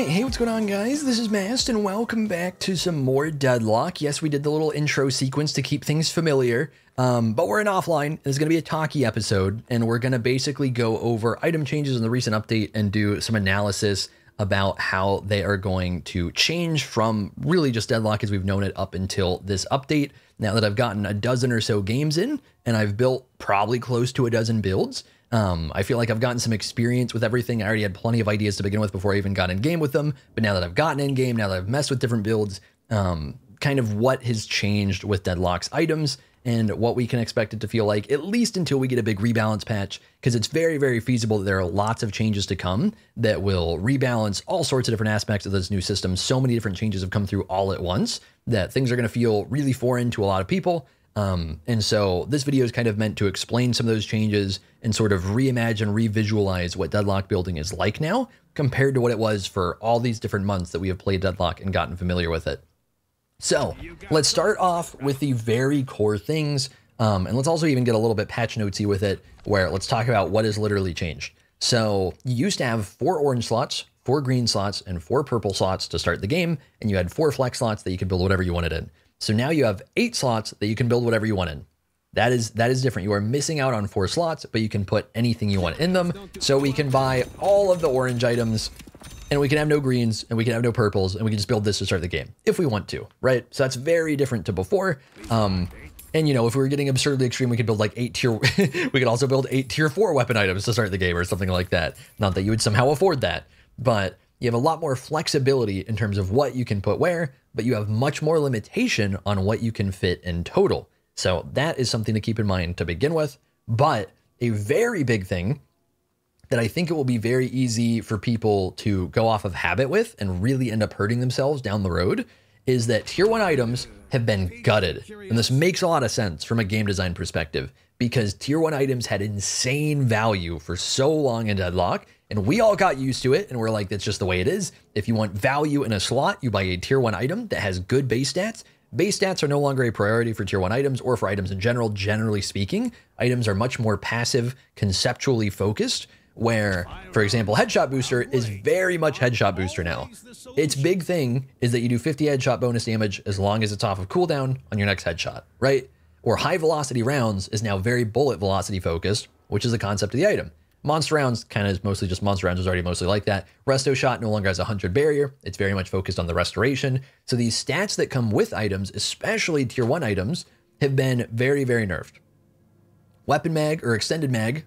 Hey, what's going on, guys? This is Mast, and welcome back to some more Deadlock. Yes, we did the little intro sequence to keep things familiar, but we're in offline. It's going to be a talky episode, and we're going to basically go over item changes in the recent update and do some analysis about how they are going to change from really just Deadlock as we've known it up until this update. Now that I've gotten a dozen or so games in, and I've built probably close to a dozen builds, I feel like I've gotten some experience with everything. I already had plenty of ideas to begin with before I even got in game with them. But now that I've gotten in game, now that I've messed with different builds, kind of what has changed with Deadlock's items and what we can expect it to feel like, at least until we get a big rebalance patch, because it's very, very feasible that there are lots of changes to come that will rebalance all sorts of different aspects of this new system. So many different changes have come through all at once that things are going to feel really foreign to a lot of people. And so this video is kind of meant to explain some of those changes and sort of reimagine, revisualize what Deadlock building is like now compared to what it was for all these different months that we have played Deadlock and gotten familiar with it. So let's start off with the very core things. And let's also even get a little bit patch notesy with it, where let's talk about what has literally changed. So you used to have 4 orange slots, 4 green slots, and 4 purple slots to start the game. And you had 4 flex slots that you could build whatever you wanted in. So now you have 8 slots that you can build whatever you want in. That is different. You are missing out on 4 slots, but you can put anything you want in them. So we can buy all of the orange items, and we can have no greens, and we can have no purples, and we can just build this to start the game if we want to, right? So that's very different to before. And you know, if we were getting absurdly extreme, we could build like 8 tier, we could also build 8 tier 4 weapon items to start the game or something like that. Not that you would somehow afford that, but you have a lot more flexibility in terms of what you can put where, but you have much more limitation on what you can fit in total. So that is something to keep in mind to begin with. But a very big thing that I think it will be very easy for people to go off of habit with and really end up hurting themselves down the road is that tier 1 items have been gutted. And this makes a lot of sense from a game design perspective because tier 1 items had insane value for so long in Deadlock. And we all got used to it, and we're like, that's just the way it is. If you want value in a slot, you buy a tier 1 item that has good base stats. Base stats are no longer a priority for tier 1 items or for items in general, generally speaking. Items are much more passive, conceptually focused, where, for example, Headshot Booster is very much Headshot Booster now. Its big thing is that you do 50 headshot bonus damage as long as it's off of cooldown on your next headshot, right? Or high velocity rounds is now very bullet velocity focused, which is the concept of the item. Monster rounds kind of is mostly just monster rounds is already mostly like that. Resto shot no longer has a 100 barrier. It's very much focused on the restoration. So these stats that come with items, especially tier 1 items, have been very, very nerfed. Weapon mag or extended mag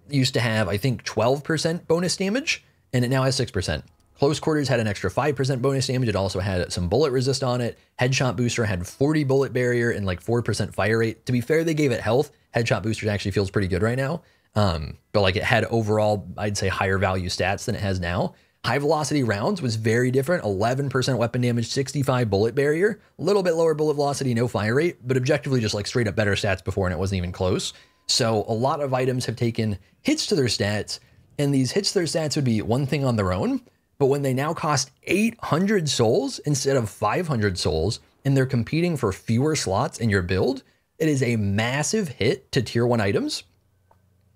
used to have, I think, 12% bonus damage, and it now has 6%. Close quarters had an extra 5% bonus damage. It also had some bullet resist on it. Headshot booster had 40 bullet barrier and like 4% fire rate. To be fair, they gave it health. Headshot booster actually feels pretty good right now. But like it had overall, I'd say higher value stats than it has now. High velocity rounds was very different. 11% weapon damage, 65 bullet barrier, a little bit lower bullet velocity, no fire rate, but objectively just like straight up better stats before, and it wasn't even close. So a lot of items have taken hits to their stats, and these hits to their stats would be one thing on their own, but when they now cost 800 souls instead of 500 souls, and they're competing for fewer slots in your build, it is a massive hit to tier 1 items.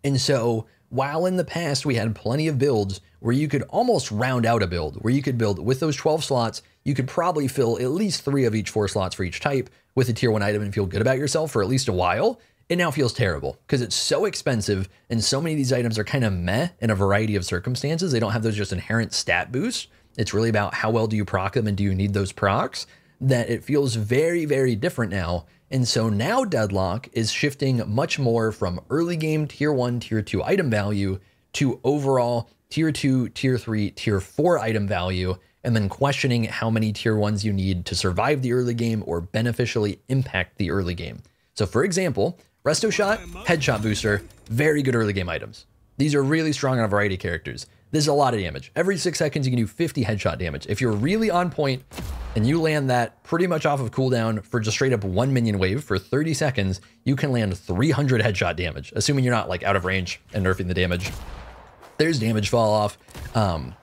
And so while in the past we had plenty of builds where you could almost round out a build, where you could build with those 12 slots, you could probably fill at least 3 of each 4 slots for each type with a tier 1 item and feel good about yourself for at least a while. It now feels terrible because it's so expensive and so many of these items are kind of meh in a variety of circumstances. They don't have those just inherent stat boosts. It's really about how well do you proc them and do you need those procs, that it feels very, very different now. And so now Deadlock is shifting much more from early game tier 1, tier 2 item value to overall tier 2, tier 3, tier 4 item value, and then questioning how many tier 1s you need to survive the early game or beneficially impact the early game. So for example, Resto Shot, Headshot Booster, very good early game items. These are really strong on a variety of characters. This is a lot of damage. Every 6 seconds, you can do 50 headshot damage. If you're really on point and you land that pretty much off of cooldown for just straight up 1 minion wave for 30 seconds, you can land 300 headshot damage, assuming you're not like out of range and nerfing the damage. There's damage fall off.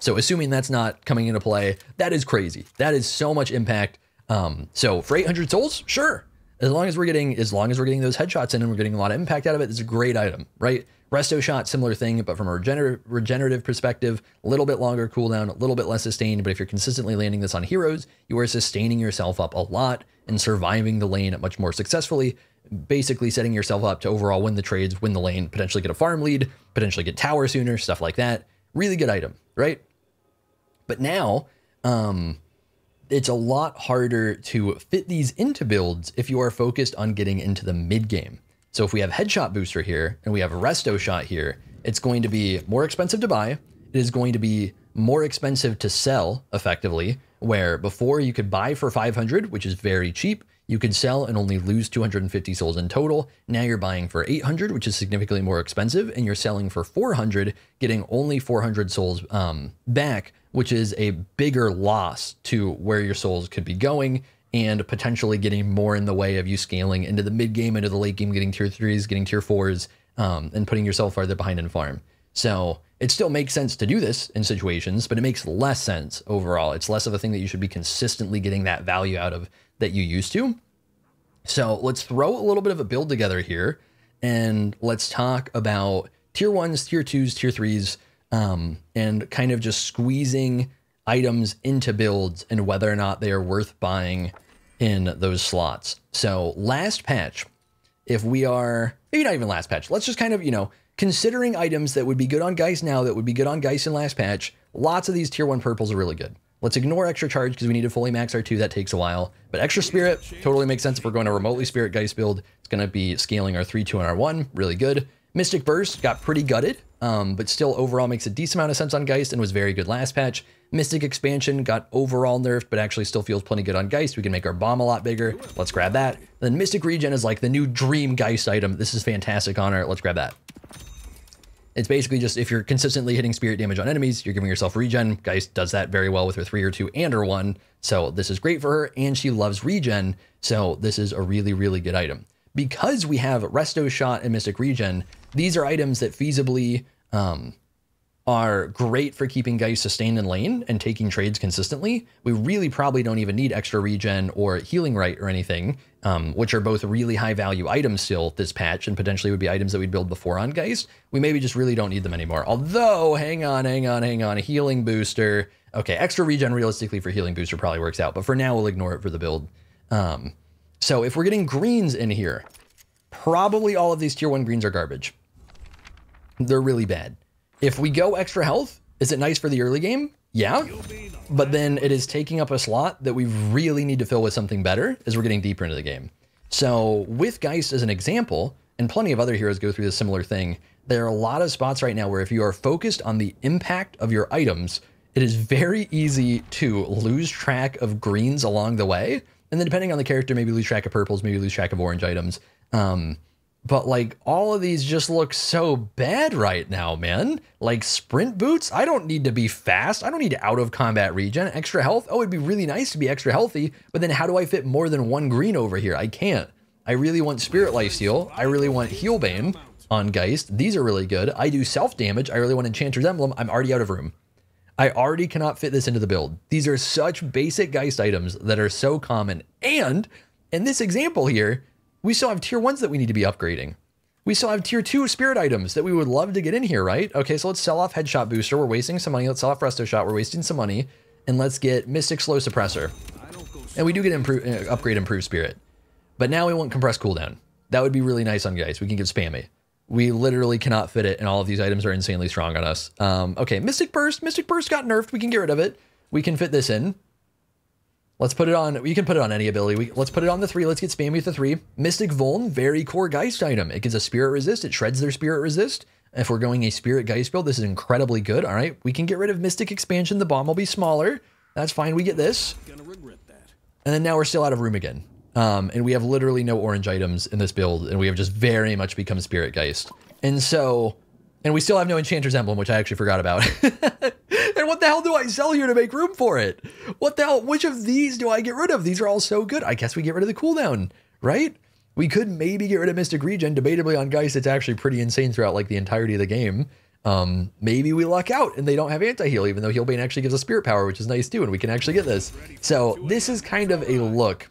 So assuming that's not coming into play, that is crazy. That is so much impact. So for 800 souls, sure. As long as we're getting those headshots in and we're getting a lot of impact out of it, it's a great item, right? Resto shot, similar thing, but from a regenerative perspective, a little bit longer cooldown, a little bit less sustained. But if you're consistently landing this on heroes, you are sustaining yourself up a lot and surviving the lane much more successfully, basically setting yourself up to overall win the trades, win the lane, potentially get a farm lead, potentially get tower sooner, stuff like that. Really good item, right? But now, it's a lot harder to fit these into builds if you are focused on getting into the mid game. So if we have headshot booster here and we have resto shot here, it's going to be more expensive to buy. It is going to be more expensive to sell effectively, where before you could buy for 500, which is very cheap. You could sell and only lose 250 souls in total. Now you're buying for 800, which is significantly more expensive, and you're selling for 400, getting only 400 souls back, which is a bigger loss to where your souls could be going and potentially getting more in the way of you scaling into the mid game, into the late game, getting tier 3s, getting tier 4s, and putting yourself farther behind in farm. So it still makes sense to do this in situations, but it makes less sense overall. It's less of a thing that you should be consistently getting that value out of that you used to. So let's throw a little bit of a build together here and let's talk about tier 1s, tier 2s, tier 3s, and kind of just squeezing items into builds and whether or not they are worth buying in those slots. So last patch, if we are, maybe not even last patch, let's just kind of, considering items that would be good on Geist now, that would be good on Geist in last patch, lots of these tier 1 purples are really good. Let's ignore extra charge because we need to fully max our 2. That takes a while. But extra spirit totally makes sense if we're going to remotely spirit Geist build. It's going to be scaling our 3, 2, and our 1. Really good. Mystic Burst got pretty gutted, but still overall makes a decent amount of sense on Geist and was very good last patch. Mystic Expansion got overall nerfed, but actually still feels plenty good on Geist. We can make our bomb a lot bigger. Let's grab that. And then Mystic Regen is like the new dream Geist item. This is fantastic on her. Let's grab that. It's basically just if you're consistently hitting spirit damage on enemies, you're giving yourself regen. Geist does that very well with her 3 or 2 and her 1. So this is great for her, and she loves regen. So this is a really, really good item. Because we have Resto Shot and Mystic Regen, these are items that feasibly are great for keeping Geist sustained in lane and taking trades consistently. We really probably don't even need extra regen or healing right or anything, which are both really high value items still this patch and potentially would be items that we'd build before on Geist. We maybe just really don't need them anymore. Although, hang on, healing booster. Okay, extra regen realistically for healing booster probably works out, but for now we'll ignore it for the build. So if we're getting greens in here, probably all of these tier 1 greens are garbage. They're really bad. If we go extra health, is it nice for the early game? Yeah, but then it is taking up a slot that we really need to fill with something better as we're getting deeper into the game. So with Geist as an example, and plenty of other heroes go through this similar thing, there are a lot of spots right now where if you are focused on the impact of your items, it is very easy to lose track of greens along the way. And then depending on the character, maybe lose track of purples, maybe lose track of orange items. But like all of these just look so bad right now, man. Like sprint boots, I don't need to be fast. I don't need out of combat regen. Extra health, oh, it'd be really nice to be extra healthy, but then how do I fit more than 1 green over here? I can't. I really want Spirit Lifesteal. I really want Healbane on Geist. These are really good. I do self damage. I really want Enchanter's Emblem. I'm already out of room. I already cannot fit this into the build. These are such basic Geist items that are so common. And in this example here, we still have tier 1s that we need to be upgrading. We still have tier 2 spirit items that we would love to get in here, right? Okay, so let's sell off Headshot Booster. We're wasting some money. Let's sell off Resto Shot. We're wasting some money. And let's get Mystic Slow Suppressor. And we do get upgrade Improved Spirit. But now we want Compressed Cooldown. That would be really nice on Geist. We can get Spammy. We literally cannot fit it, and all of these items are insanely strong on us. Okay, Mystic Burst. Mystic Burst got nerfed. We can get rid of it. We can fit this in. Let's put it on, you can put it on any ability. Let's put it on the 3, let's get spammy with the 3. Mystic Vuln, very core Geist item. It gives a Spirit Resist, it shreds their Spirit Resist. If we're going a Spirit Geist build, this is incredibly good, all right? We can get rid of Mystic Expansion, the bomb will be smaller. That's fine, we get this. And then now we're still out of room again. And we have literally no orange items in this build, and we have just very much become Spirit Geist. And so, and we still have no Enchanter's Emblem, which I actually forgot about. And what the hell do I sell here to make room for it? What the hell? Which of these do I get rid of? These are all so good. I guess we get rid of the cooldown, right? We could maybe get rid of Mystic Regen. Debatably on Geist, it's actually pretty insane throughout like the entirety of the game. Maybe we luck out and they don't have anti-heal, even though Healbane actually gives us spirit power, which is nice too, and we can actually get this. So this is kind of a look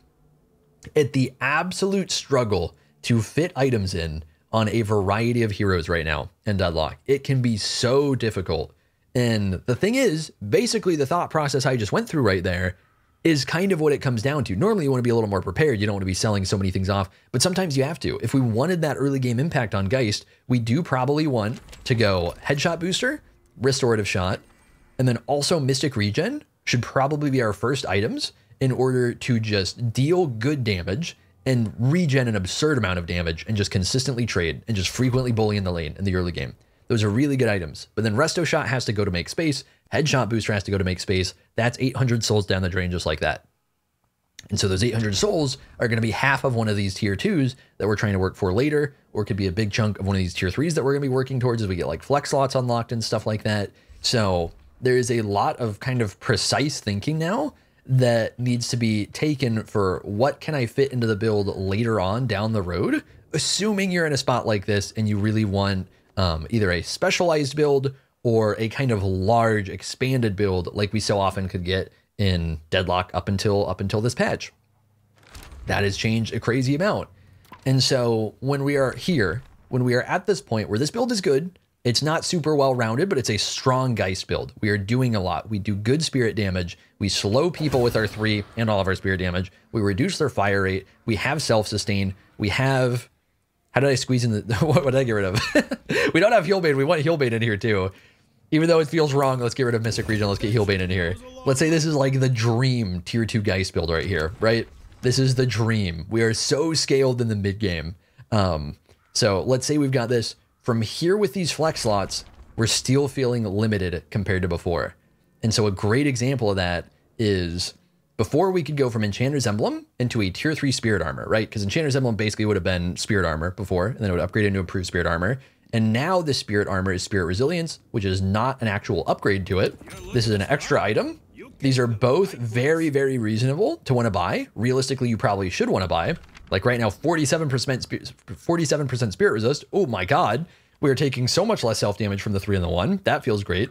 at the absolute struggle to fit items in on a variety of heroes right now in Deadlock. It can be so difficult. And the thing is, basically the thought process I just went through right there is kind of what it comes down to. Normally you want to be a little more prepared. You don't want to be selling so many things off, but sometimes you have to. If we wanted that early game impact on Geist, we do probably want to go headshot booster, restorative shot, and then also Mystic Regen should probably be our first items in order to just deal good damage and regen an absurd amount of damage and just consistently trade and just frequently bully in the lane in the early game. Those are really good items. But then Resto Shot has to go to make space. Headshot Booster has to go to make space. That's 800 souls down the drain just like that. And so those 800 souls are going to be half of one of these tier 2s that we're trying to work for later, or it could be a big chunk of one of these tier 3s that we're going to be working towards as we get like flex slots unlocked and stuff like that. So there is a lot of kind of precise thinking now that needs to be taken for what can I fit into the build later on down the road, assuming you're in a spot like this and you really want either a specialized build or a kind of large expanded build like we so often could get in Deadlock up until this patch. That has changed a crazy amount. And so when we are here, when we are at this point where this build is good, it's not super well rounded, but it's a strong Geist build. We are doing a lot. We do good spirit damage. We slow people with our 3 and all of our spirit damage. We reduce their fire rate. We have self-sustain. We have, how did I squeeze in the, what did I get rid of? We don't have Healbane. We want Healbane in here too. Even though it feels wrong, let's get rid of Mystic Regen. Let's get Healbane in here. Let's say this is like the dream tier 2 Geist build right here, right? This is the dream. We are so scaled in the mid game. So let's say we've got this. From here with these flex slots, we're still feeling limited compared to before. And so a great example of that is before we could go from Enchanter's Emblem into a tier 3 Spirit Armor, right? Because Enchanter's Emblem basically would have been Spirit Armor before, and then it would upgrade into improved Spirit Armor. And now the Spirit Armor is Spirit Resilience, which is not an actual upgrade to it. This is an extra item. These are both very, very reasonable to want to buy. Realistically, you probably should want to buy. Like right now, 47% Spirit Resist. Oh my God. We're taking so much less self-damage from the 3 and the 1. That feels great.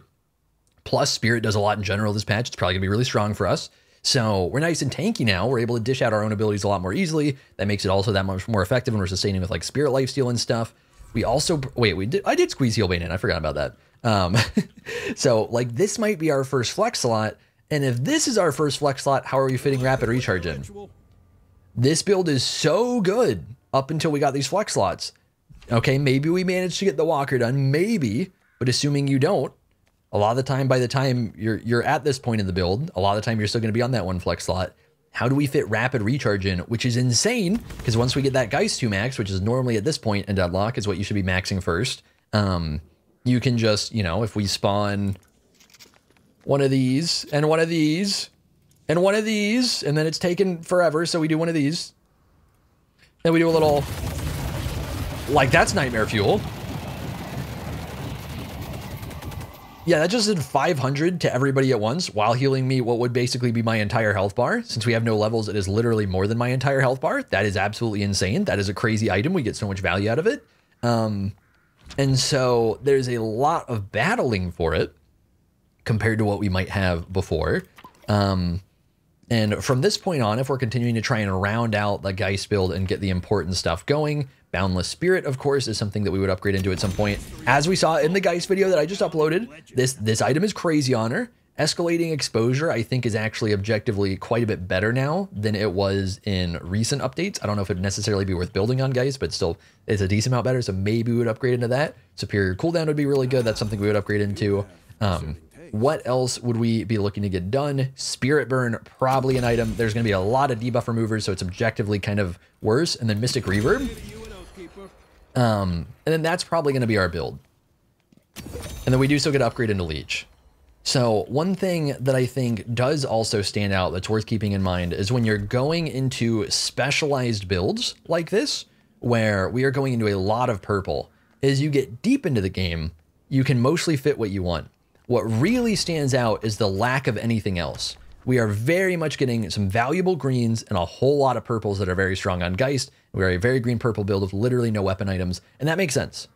Plus, Spirit does a lot in general this patch. It's probably going to be really strong for us. So we're nice and tanky now. We're able to dish out our own abilities a lot more easily. That makes it also that much more effective when we're sustaining with like Spirit Lifesteal and stuff. We also, I did squeeze Healbane in. I forgot about that. So like this might be our first flex slot. And if this is our first flex slot, how are we fitting Rapid Recharge in? This build is so good up until we got these flex slots. Okay, maybe we managed to get the Walker done, maybe, but assuming you don't, a lot of the time, by the time you're at this point in the build, a lot of the time you're still going to be on that one flex slot. How do we fit Rapid Recharge in, which is insane, because once we get that Geist 2 max, which is normally at this point in Deadlock is what you should be maxing first, you can just, you know, if we spawn one of these, and one of these, and one of these, and then it's taken forever, so we do one of these, then we do a little... Like, that's nightmare fuel. Yeah, that just did 500 to everybody at once while healing me what would basically be my entire health bar. Since we have no levels, it is literally more than my entire health bar. That is absolutely insane. That is a crazy item. We get so much value out of it. And so there's a lot of battling for it compared to what we might have before. And from this point on, if we're continuing to try and round out the Geist build and get the important stuff going, Boundless Spirit, of course, is something that we would upgrade into at some point. As we saw in the Geist video that I just uploaded, this item is crazy on her. Escalating Exposure, I think, is actually objectively quite a bit better now than it was in recent updates. I don't know if it'd necessarily be worth building on Geist, but still, it's a decent amount better, so maybe we would upgrade into that. Superior Cooldown would be really good. That's something we would upgrade into. What else would we be looking to get done? Spirit Burn, probably an item. There's going to be a lot of debuff removers, so it's objectively kind of worse. And then Mystic Reverb. And then that's probably going to be our build. And then we do still get to upgrade into Leech. So one thing that I think does also stand out that's worth keeping in mind is when you're going into specialized builds like this, where we are going into a lot of purple, as you get deep into the game, you can mostly fit what you want. What really stands out is the lack of anything else. We are very much getting some valuable greens and a whole lot of purples that are very strong on Geist. We are a very green-purple build with literally no weapon items, and that makes sense.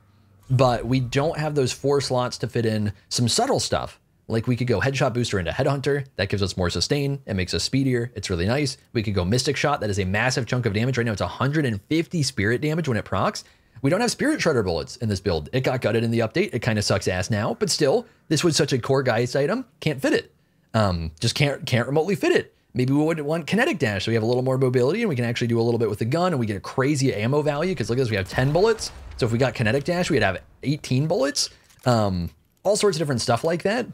but we don't have those 4 slots to fit in some subtle stuff. Like we could go Headshot Booster into Headhunter. That gives us more sustain. It makes us speedier. It's really nice. We could go Mystic Shot. That is a massive chunk of damage. Right now it's 150 spirit damage when it procs. We don't have Spirit Shredder bullets in this build. It got gutted in the update. It kind of sucks ass now, but still, this was such a core Geist item. Can't fit it. Just can't remotely fit it. Maybe we would want Kinetic Dash so we have a little more mobility and we can actually do a little bit with the gun and we get a crazy ammo value because look at this, we have 10 bullets. So if we got Kinetic Dash, we'd have 18 bullets. All sorts of different stuff like that.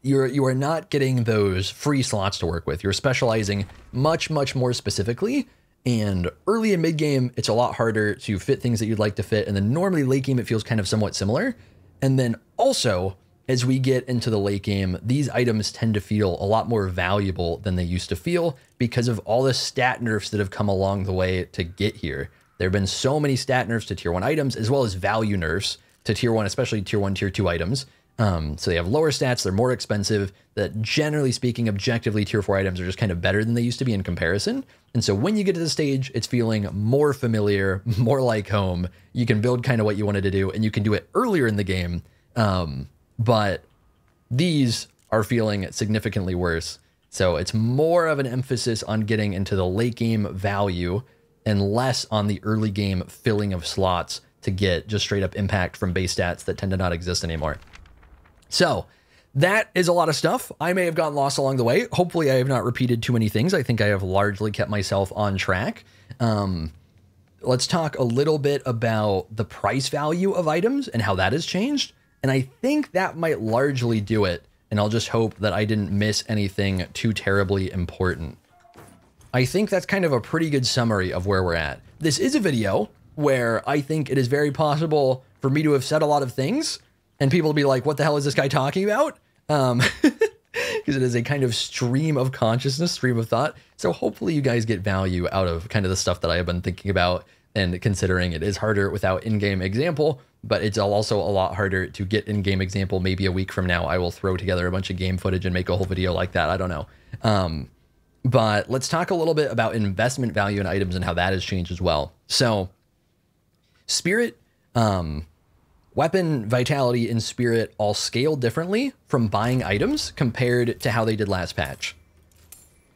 You are not getting those free slots to work with. You're specializing much, much more specifically. And early and mid game, it's a lot harder to fit things that you'd like to fit. And then normally late game, it feels kind of somewhat similar. And then also, as we get into the late game, these items tend to feel a lot more valuable than they used to feel because of all the stat nerfs that have come along the way to get here. There have been so many stat nerfs to tier 1 items, as well as value nerfs to tier 1, especially tier 1, tier 2 items. So they have lower stats, they're more expensive, that generally speaking, objectively, tier 4 items are just kind of better than they used to be in comparison. And so when you get to the stage, it's feeling more familiar, more like home. You can build kind of what you wanted to do, and you can do it earlier in the game. But these are feeling significantly worse. So it's more of an emphasis on getting into the late game value and less on the early game filling of slots to get just straight up impact from base stats that tend to not exist anymore. So that is a lot of stuff. I may have gotten lost along the way. Hopefully I have not repeated too many things. I think I have largely kept myself on track. Let's talk a little bit about the price value of items and how that has changed. And I think that might largely do it. And I'll just hope that I didn't miss anything too terribly important. I think that's kind of a pretty good summary of where we're at. This is a video where I think it is very possible for me to have said a lot of things and people will be like, what the hell is this guy talking about? Because it is a kind of stream of consciousness, stream of thought. So hopefully you guys get value out of kind of the stuff that I have been thinking about and considering. It is harder without in-game example, but it's also a lot harder to get in-game example. Maybe a week from now, I will throw together a bunch of game footage and make a whole video like that. I don't know. But let's talk a little bit about investment value in items and how that has changed as well. So Spirit, weapon vitality and spirit all scale differently from buying items compared to how they did last patch.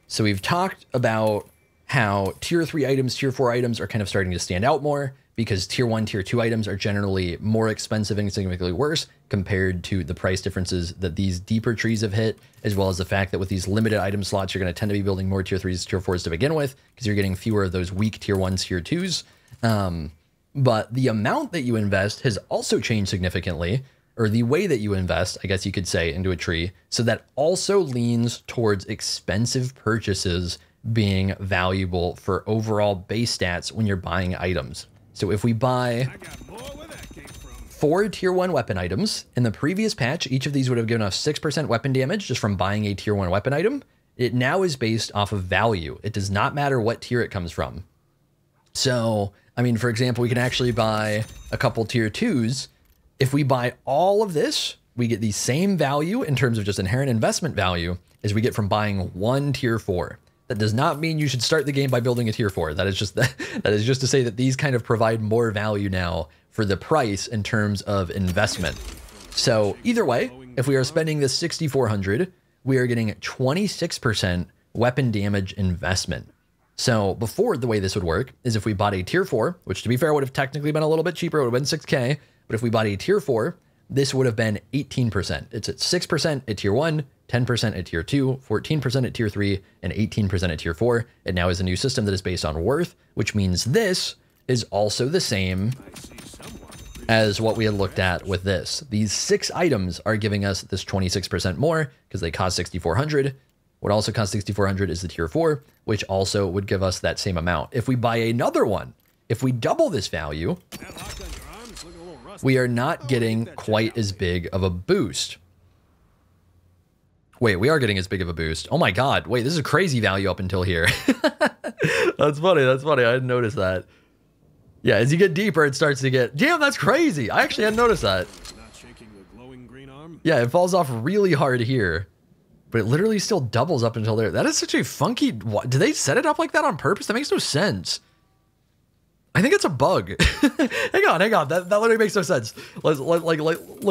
So we've talked about how tier 3 items, tier 4 items are kind of starting to stand out more because tier 1, tier 2 items are generally more expensive and significantly worse compared to the price differences that these deeper trees have hit, as well as the fact that with these limited item slots, you're going to tend to be building more tier 3s, tier 4s to begin with because you're getting fewer of those weak tier 1s, tier 2s. But the amount that you invest has also changed significantly, or the way that you invest, I guess you could say, into a tree. So that also leans towards expensive purchases being valuable for overall base stats when you're buying items. So if we buy 4 tier 1 weapon items in the previous patch, each of these would have given us 6% weapon damage just from buying a tier 1 weapon item. It now is based off of value. It does not matter what tier it comes from. So, I mean, for example, we can actually buy a couple tier 2s. If we buy all of this, we get the same value in terms of just inherent investment value as we get from buying 1 tier 4. That does not mean you should start the game by building a tier 4. That is just to say that these kind of provide more value now for the price in terms of investment. So either way, if we are spending the 6,400, we are getting 26% weapon damage investment. So before, the way this would work is if we bought a tier 4, which to be fair would have technically been a little bit cheaper, it would have been 6K, but if we bought a tier 4, this would have been 18%. It's at 6% at tier 1, 10% at tier 2, 14% at tier 3, and 18% at tier 4. It now is a new system that is based on worth, which means this is also the same as what we had looked at with this. These 6 items are giving us this 26% more because they cost 6,400. What also costs 6,400 is the tier 4, which also would give us that same amount. If we buy another one, if we double this value, we are not getting quite as big of a boost. Wait, we are getting as big of a boost. Oh my God. Wait, this is a crazy value up until here. That's funny. That's funny. I didn't notice that. Yeah, as you get deeper, it starts to get, damn, that's crazy. I actually hadn't noticed that. Yeah, it falls off really hard here, but it literally still doubles up until there. That is such a funky, do they set it up like that on purpose? That makes no sense. I think it's a bug. hang on. That literally makes no sense. Look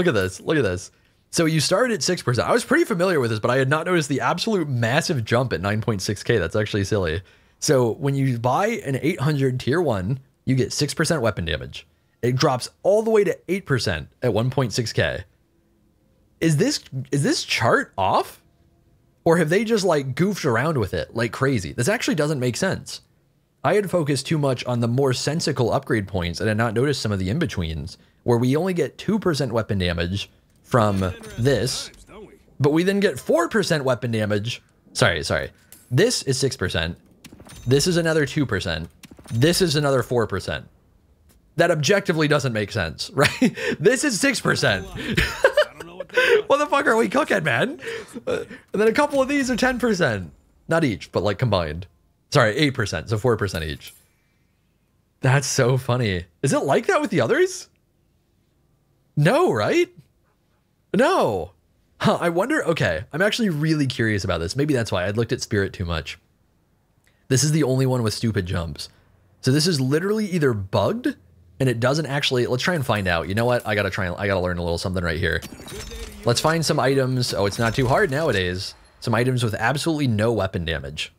at this. Look at this. So you started at 6%. I was pretty familiar with this, but I had not noticed the absolute massive jump at 9.6K. That's actually silly. So when you buy an 800 tier 1, you get 6% weapon damage. It drops all the way to 8% at 1.6K. Is this chart off? Or have they just like goofed around with it like crazy? This actually doesn't make sense. I had focused too much on the more sensical upgrade points and had not noticed some of the in-betweens where we only get 2% weapon damage from this, but we then get 4% weapon damage. Sorry. This is 6%. This is another 2%. This is another 4%. That objectively doesn't make sense, right? This is 6%. What the fuck are we cooking, man? And then a couple of these are 10%. Not each, but like combined. Sorry, 8%, so 4% each. That's so funny. Is it like that with the others? No, right? No. Huh, I wonder, okay, I'm actually really curious about this. Maybe that's why I looked at Spirit too much. This is the only one with stupid jumps. So this is literally either bugged and it doesn't actually, let's try and find out. You know what? I gotta learn a little something right here. Let's find some items. Oh, it's not too hard nowadays. Some items with absolutely no weapon damage.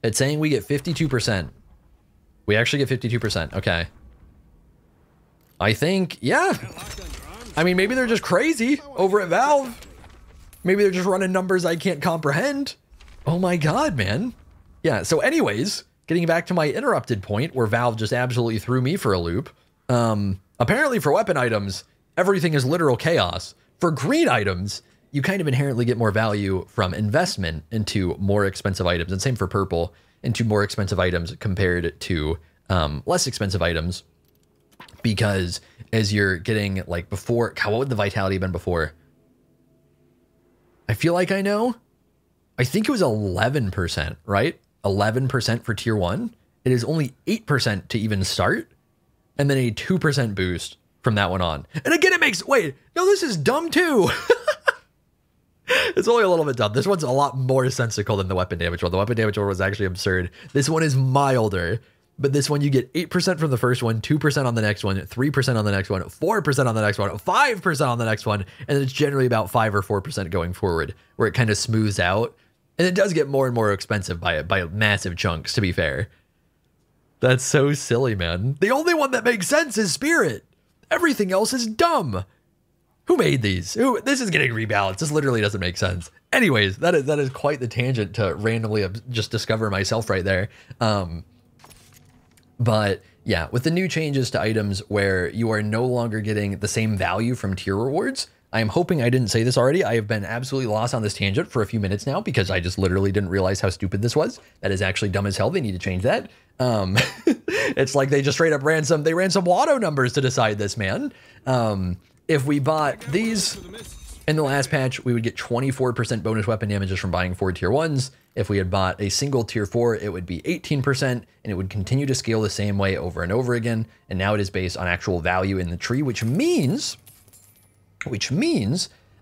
It's saying we get 52%. We actually get 52%. Okay. I think, yeah. I mean, maybe they're just crazy over at Valve. Maybe they're just running numbers I can't comprehend. Oh my God, man. Yeah, so anyways, getting back to my interrupted point where Valve just absolutely threw me for a loop. Apparently for weapon items, everything is literal chaos. For green items, you kind of inherently get more value from investment into more expensive items. And same for purple, into more expensive items compared to less expensive items. Because as you're getting like before, what would the vitality have been before? I feel like I know. I think it was 11%, right? 11% for tier 1. It is only 8% to even start. And then a 2% boost from that one on. And again, it makes, wait, no, this is dumb too. It's only a little bit dumb. This one's a lot more sensical than the weapon damage one. The weapon damage one was actually absurd. This one is milder. But this one, you get 8% from the first one, 2% on the next one, 3% on the next one, 4% on the next one, 5% on the next one, and it's generally about 5 or 4% going forward, where it kind of smooths out. And it does get more and more expensive by massive chunks, to be fair. That's so silly, man. The only one that makes sense is Spirit. Everything else is dumb. Who made these? This is getting rebalanced. This literally doesn't make sense. Anyways, that is quite the tangent to randomly just discover myself right there. But yeah, with the new changes to items where you are no longer getting the same value from tier rewards, I am hoping I didn't say this already. I have been absolutely lost on this tangent for a few minutes now because I just literally didn't realize how stupid this was. That is actually dumb as hell. They need to change that. It's like they just straight up ran some Watto numbers to decide this, man. If we bought these in the last patch, we would get 24% bonus weapon damage just from buying 4 tier 1s. If we had bought a single tier 4, it would be 18%, and it would continue to scale the same way over and over again. And now it is based on actual value in the tree, which means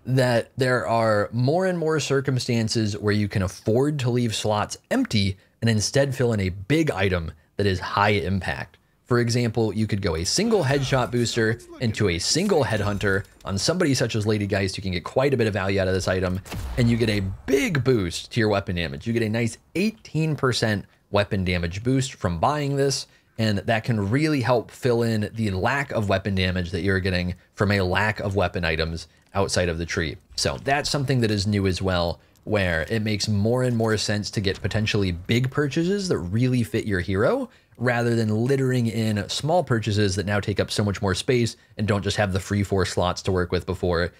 that there are more and more circumstances where you can afford to leave slots empty and instead fill in a big item that is high impact. For example, you could go a single headshot booster into a single headhunter on somebody such as Lady Geist, who can get quite a bit of value out of this item, and you get a big boost to your weapon damage. You get a nice 18% weapon damage boost from buying this, and that can really help fill in the lack of weapon damage that you're getting from a lack of weapon items outside of the tree. So that's something that is new as well, where it makes more and more sense to get potentially big purchases that really fit your hero, rather than littering in small purchases that now take up so much more space and don't just have the free 4 slots to work with before,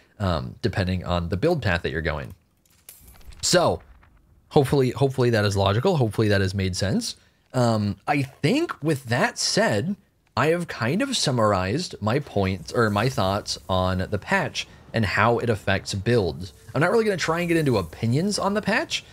depending on the build path that you're going. So hopefully that is logical. Hopefully that has made sense. I think with that said, I have kind of summarized my points or my thoughts on the patch and how it affects builds. I'm not really going to try and get into opinions on the patch,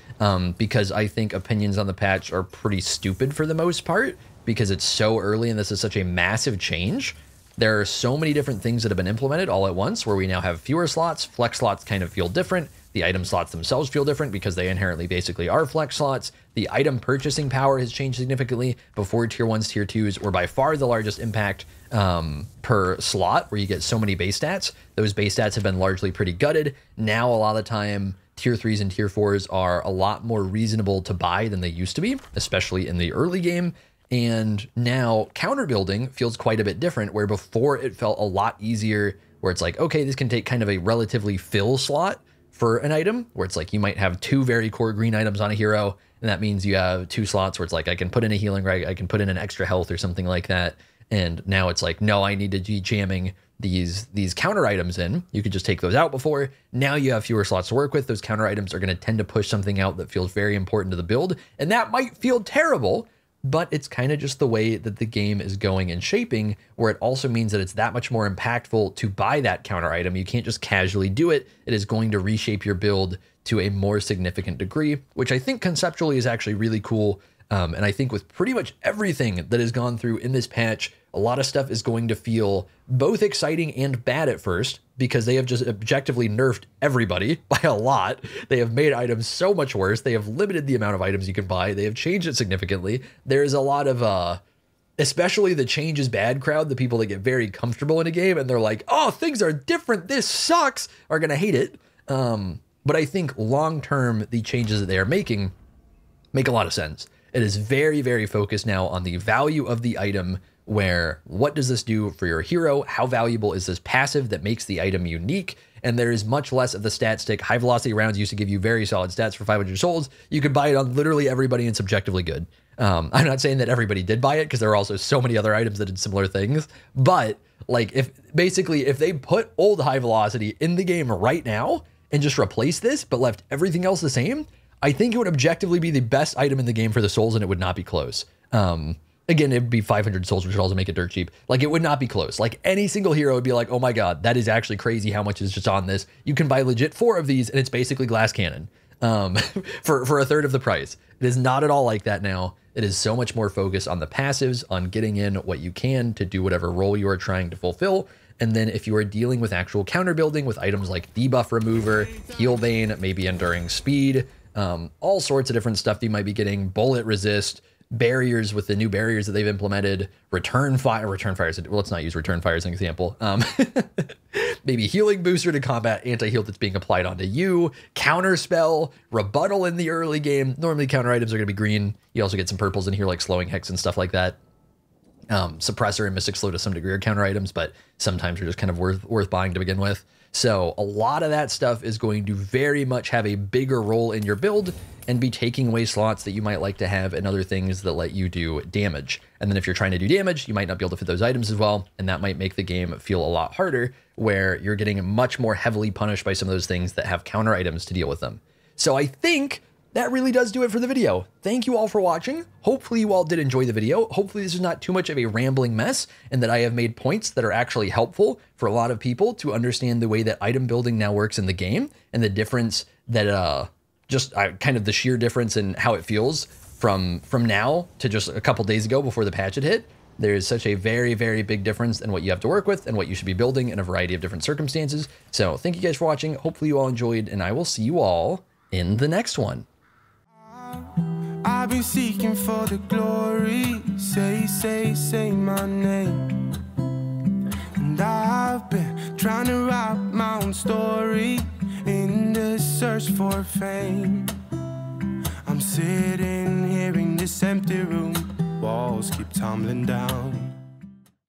because I think opinions on the patch are pretty stupid for the most part, because it's so early and this is such a massive change. There are so many different things that have been implemented all at once, where we now have fewer slots. Flex slots kind of feel different. The item slots themselves feel different because they inherently basically are flex slots. The item purchasing power has changed significantly. Before tier 1s, tier 2s were by far the largest impact per slot, where you get so many base stats. Those base stats have been largely pretty gutted. Now, a lot of the time, tier 3s and tier 4s are a lot more reasonable to buy than they used to be, especially in the early game. And now counter building feels quite a bit different, where before it felt a lot easier, where it's like, okay, this can take kind of a relatively fill slot for an item, where it's like you might have 2 very core green items on a hero, and that means you have 2 slots where it's like, I can put in a healing, right? I can put in an extra health or something like that. And now it's like, no, I need to be jamming these counter items in. You could just take those out before. Now you have fewer slots to work with. Those counter items are going to tend to push something out that feels very important to the build. And that might feel terrible, but it's kind of just the way that the game is going and shaping, where it also means that it's that much more impactful to buy that counter item. You can't just casually do it. It is going to reshape your build to a more significant degree, which I think conceptually is actually really cool. And I think with pretty much everything that has gone through in this patch, a lot of stuff is going to feel both exciting and bad at first, because they have just objectively nerfed everybody by a lot. They have made items so much worse. They have limited the amount of items you can buy. They have changed it significantly. There's a lot of, especially the change is bad crowd, the people that get very comfortable in a game and they're like, oh, things are different, this sucks, are going to hate it. But I think long-term, the changes that they are making make a lot of sense. It is very, very focused now on the value of the item, where what does this do for your hero? How valuable is this passive that makes the item unique? And there is much less of the stat stick. High velocity rounds used to give you very solid stats for 500 souls. You could buy it on literally everybody and subjectively good. I'm not saying that everybody did buy it, because there are also so many other items that did similar things. But like, if they put old high velocity in the game right now and just replace this, but left everything else the same, I think it would objectively be the best item in the game for the souls, and it would not be close. Again, it'd be 500 souls, which would also make it dirt cheap. Like, it would not be close. Like, any single hero would be like, oh my God, that is actually crazy how much is just on this. You can buy legit 4 of these, and it's basically glass cannon for a third of the price. It is not at all like that now. It is so much more focused on the passives, on getting in what you can to do whatever role you are trying to fulfill. And then if you are dealing with actual counter building with items like debuff remover, heal bane, maybe enduring speed, all sorts of different stuff that you might be getting, bullet resist, barriers with the new barriers that they've implemented, return fires. Well, let's not use return fire as an example. Maybe healing booster to combat anti-heal that's being applied onto you, counter spell, rebuttal in the early game. Normally counter items are going to be green. You also get some purples in here like slowing hex and stuff like that. Suppressor and Mystic Slow to some degree are counter items, but sometimes are just kind of worth buying to begin with. So a lot of that stuff is going to very much have a bigger role in your build and be taking away slots that you might like to have and other things that let you do damage. And then if you're trying to do damage, you might not be able to fit those items as well, and that might make the game feel a lot harder, where you're getting much more heavily punished by some of those things that have counter items to deal with them. So I think that really does do it for the video. Thank you all for watching. Hopefully you all did enjoy the video. Hopefully this is not too much of a rambling mess, and that I have made points that are actually helpful for a lot of people to understand the way that item building now works in the game, and the difference that kind of the sheer difference in how it feels from now to just a couple days ago before the patch had hit. There's such a very, very big difference in what you have to work with and what you should be building in a variety of different circumstances. So thank you guys for watching. Hopefully you all enjoyed, and I will see you all in the next one. I've been seeking for the glory. Say my name. And I've been trying to write my own story in the search for fame. I'm sitting here in this empty room. Walls keep tumbling down.